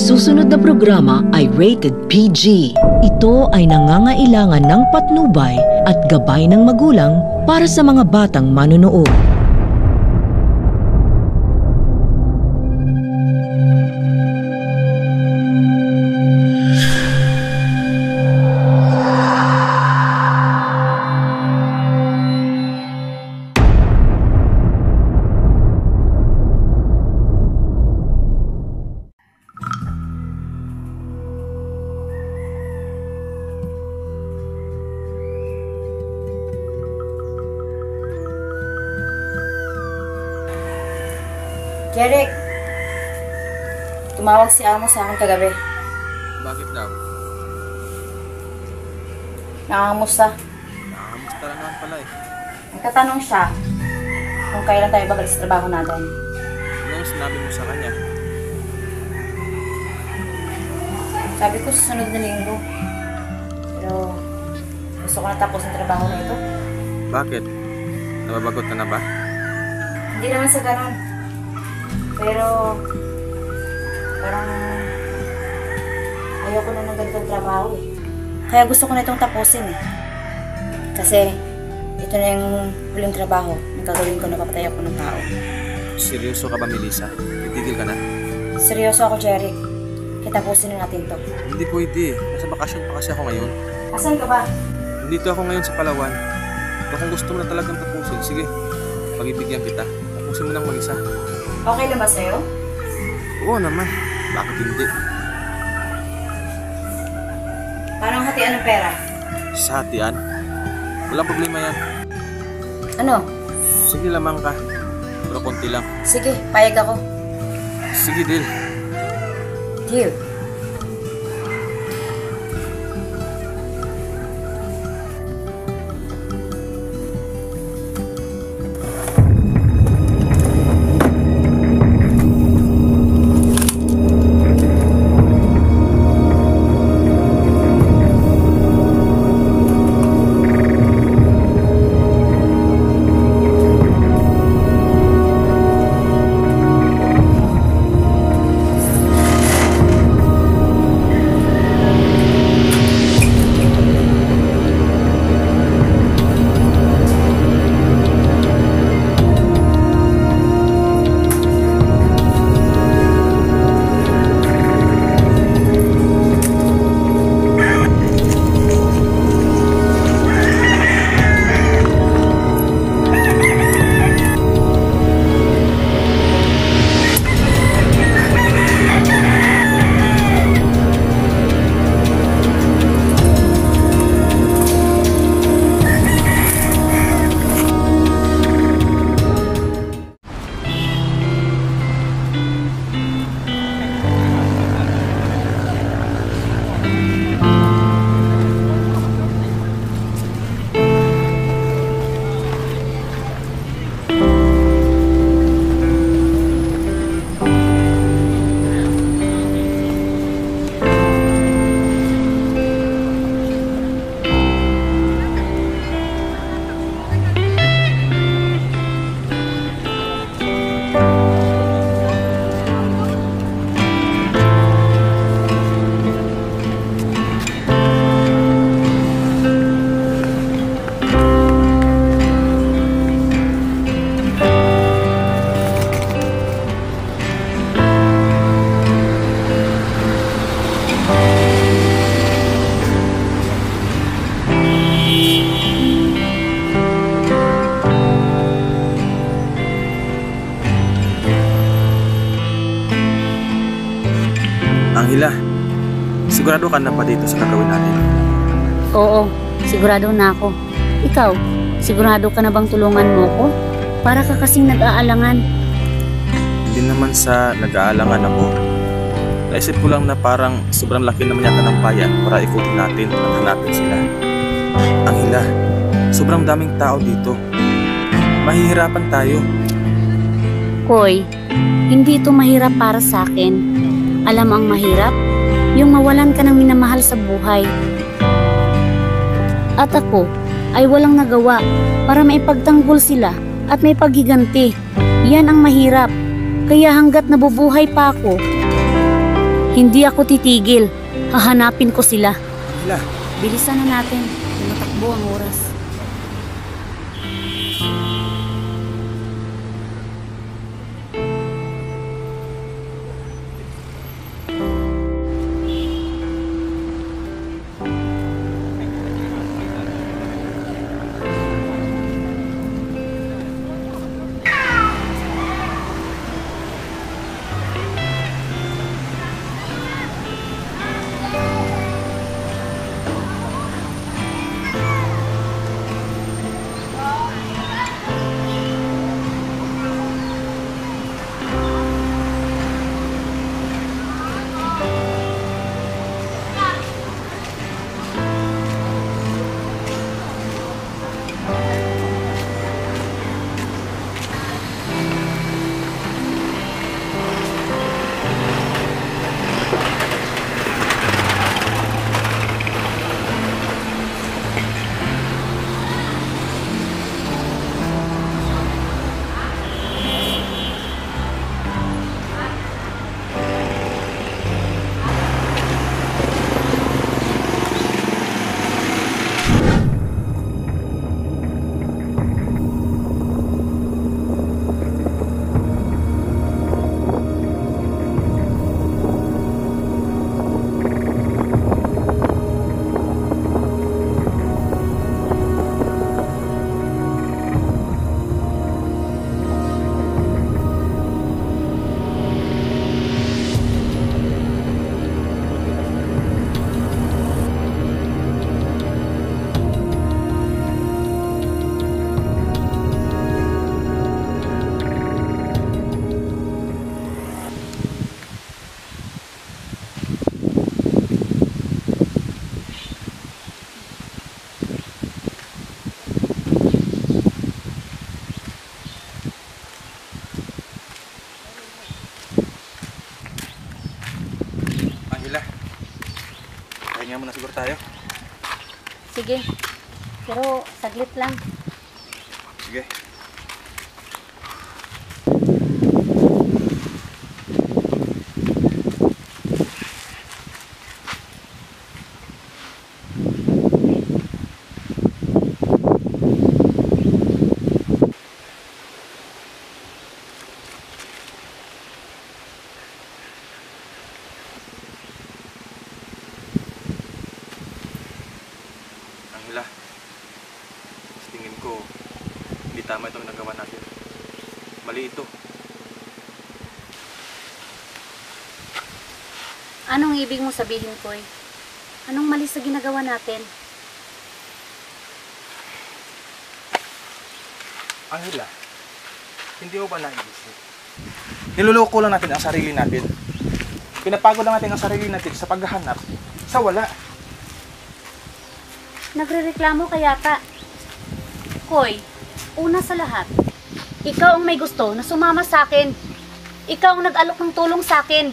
susunod na programa ay rated PG. Ito ay nangangailangan ng patnubay at gabay ng magulang para sa mga batang manunood. Jeric, tumawag si Amo sa akin kagabi. Bakit daw? Nangangamusta. Nangangamusta lang naman pala eh. Nagtatanong siya kung kailan tayo babalik sa trabaho natin. Ano yung sinabi mo sa kanya? Sabi ko susunod na linggo. Pero gusto ko na tapos ang trabaho na ito. Bakit? Nababagot ka na ba? Hindi naman sa ganun. Pero parang ayoko na ng ganitong trabaho eh. Kaya gusto ko na itong tapusin eh. Kasi ito na yung huling trabaho na gagawin ko na papatay ako ng tao. Seryoso ka ba, Melissa? Titigil ka na? Seryoso ako, Jeric. Kitapusin na natin to. Hindi pwede. Nasa bakasyon pa kasi ako ngayon. Asan ka ba? Nandito ako ngayon sa Palawan. Pero kung gusto mo na talagang tapusin, sige. Pag-ibigyan kita. Tapusin mo nang mag-isa. Okay lang ba sa'yo? Oo naman. Bakit hindi? Parang hatian ng pera. Sa hatian? Walang problema yan. Ano? Sige lamang ka. Pero konti lang. Sige, payag ako. Sige, deal. Deal. Anghela, sigurado ka na pa dito sa gagawin natin? Oo, sigurado na ako. Ikaw, sigurado ka na bang tulungan mo ko? Para ka kasing nag-aalangan. Hindi naman sa nag-aalangan ako. Naisip ko lang na parang sobrang laki naman yata ng bayan para ikutin natin at hanapin sila. Anghela, sobrang daming tao dito. Mahihirapan tayo. Koy, hindi ito mahirap para sa akin. Alam ang mahirap? Yung mawalan ka ng minamahal sa buhay. At ako ay walang nagawa para maipagtanggol sila at may paghiganti. Yan ang mahirap. Kaya hanggat nabubuhay pa ako, Hindi ako titigil. Hahanapin ko sila. Angela, Bilisan na natin. Tumatakbo ang oras. pahinga muna siguro tayo. Sige. Pero saglit lang. Sige. Angela, tingin ko, hindi tama itong nagawa natin. Mali ito. Anong ibig mong sabihin, Koy? Anong mali sa ginagawa natin? Angela, hindi mo ba naisip? Niluloko lang natin ang sarili natin. Pinapagod lang natin ang sarili natin sa paghahanap sa wala. Nagrereklamo ka yata. Koy, una sa lahat, ikaw ang may gusto na sumama sa akin. Ikaw ang nag-alok ng tulong sa akin.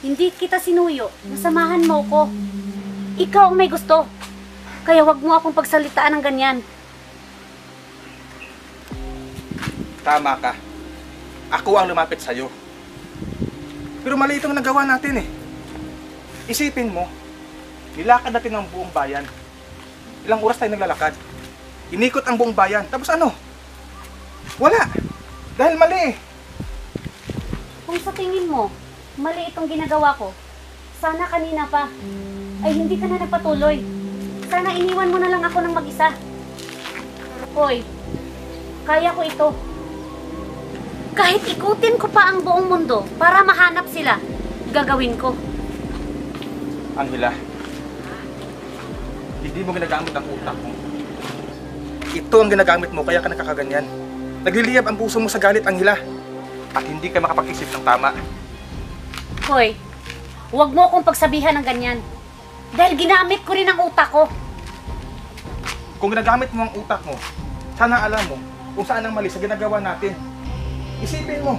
Hindi kita sinuyo, nasamahan mo ko. Ikaw ang may gusto. Kaya wag mo akong pagsalitaan ng ganyan. Tama ka. Ako ang lumapit sa'yo. Pero mali itong nagawa natin eh. Isipin mo, nilakad natin ang buong bayan. Ilang oras tayo naglalakad. Inikot ang buong bayan. Tapos ano? Wala. Dahil mali eh. Kung sa tingin mo, mali itong ginagawa ko, sana kanina pa, ay hindi ka na nagpatuloy. Sana iniwan mo na lang ako ng mag-isa. Hoy, kaya ko ito. Kahit ikutin ko pa ang buong mundo para mahanap sila, gagawin ko. Angela, hindi mo ginagamit ang utak mo. Ito ang ginagamit mo kaya ka nakakaganyan. Nagliliyab ang puso mo sa galit, Angela. At hindi ka makapag-isip ng tama. Hoy, huwag mo akong pagsabihan ng ganyan. Dahil ginamit ko rin ang utak ko. Kung ginagamit mo ang utak mo, sana alam mo kung saan ang mali sa ginagawa natin. Isipin mo,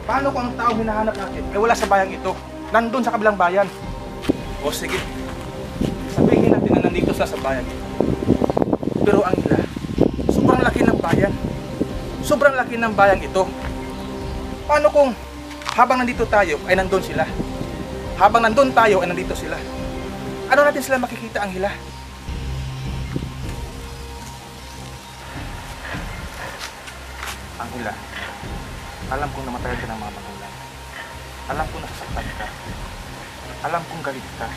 paano kung ang taong hinahanap natin ay wala sa bayang ito, nandun sa kabilang bayan? O sige, sabihin natin na nandito sa bayan ito. Pero Angela, sobrang laki ng bayan. Sobrang laki ng bayang ito. Paano kung habang nandito tayo ay nandun sila? habang nandun tayo ay nandito sila. Ano natin sila makikita, Angela? Angela, alam kong namatayan ka ng mga magulang. Alam kong nasasaktan ka. Alam kong galit ka.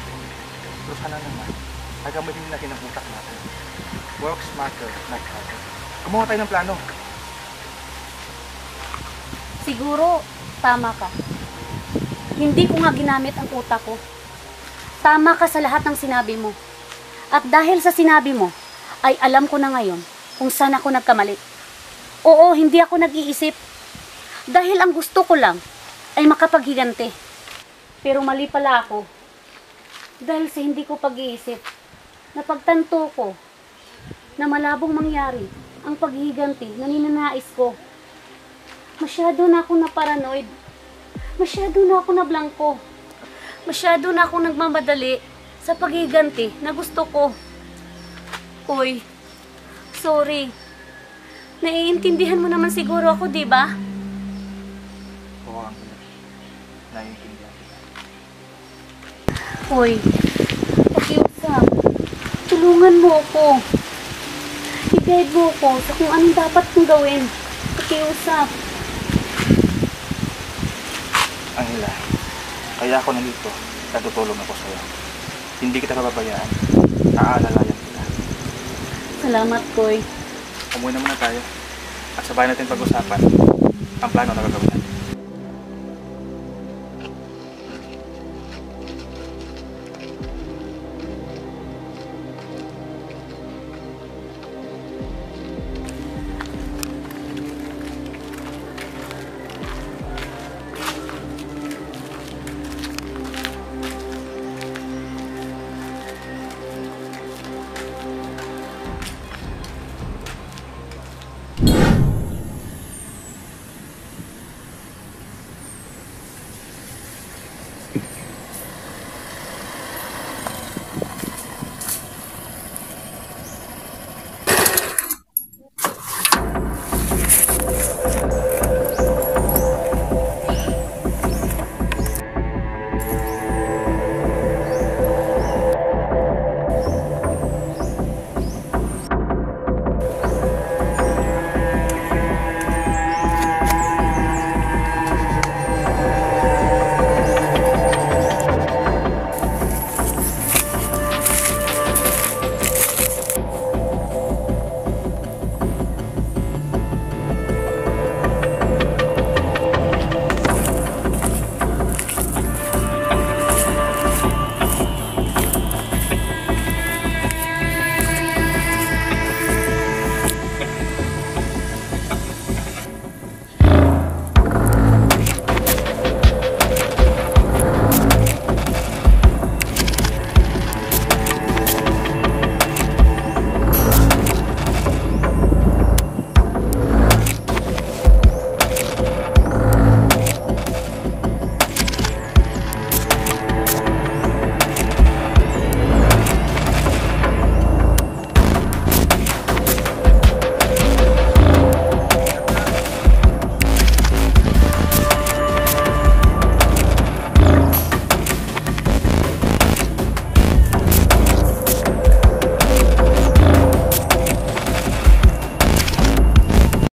Pero sana naman, ay gamitin natin ang utak natin. Work smarter, not harder. Gumawa tayo ng plano. Siguro, tama ka. Hindi ko nga ginamit ang utak ko. Tama ka sa lahat ng sinabi mo. At dahil sa sinabi mo, ay alam ko na ngayon kung saan ako nagkamali. Oo, hindi ako nag-iisip. Dahil ang gusto ko lang ay makapaghiganti. Pero mali pala ako. Dahil sa hindi ko pag-iisip, napagtanto ko na malabong mangyari ang paghiganti na ninanais ko. Masyado na ako na-paranoid. Masyado na ako na-blanko. Masyado na ako nagmamadali sa paghiganti na gusto ko. Uy, sorry. Naiintindihan mo naman siguro ako, di ba? Oo, Angela. Naiintindihan kita. Uy, pakiusap. Tulungan mo ako. I-guide mo ako sa kung anong dapat kong gawin. Pakiusap. Angela, kaya ako nandito. Natutulong ako sa'yo. Hindi kita pababayaan. Aalalayan kita. Salamat, Koy. Umuwi na muna tayo. At sabay natin pag-usapan ang plano na gagawin natin.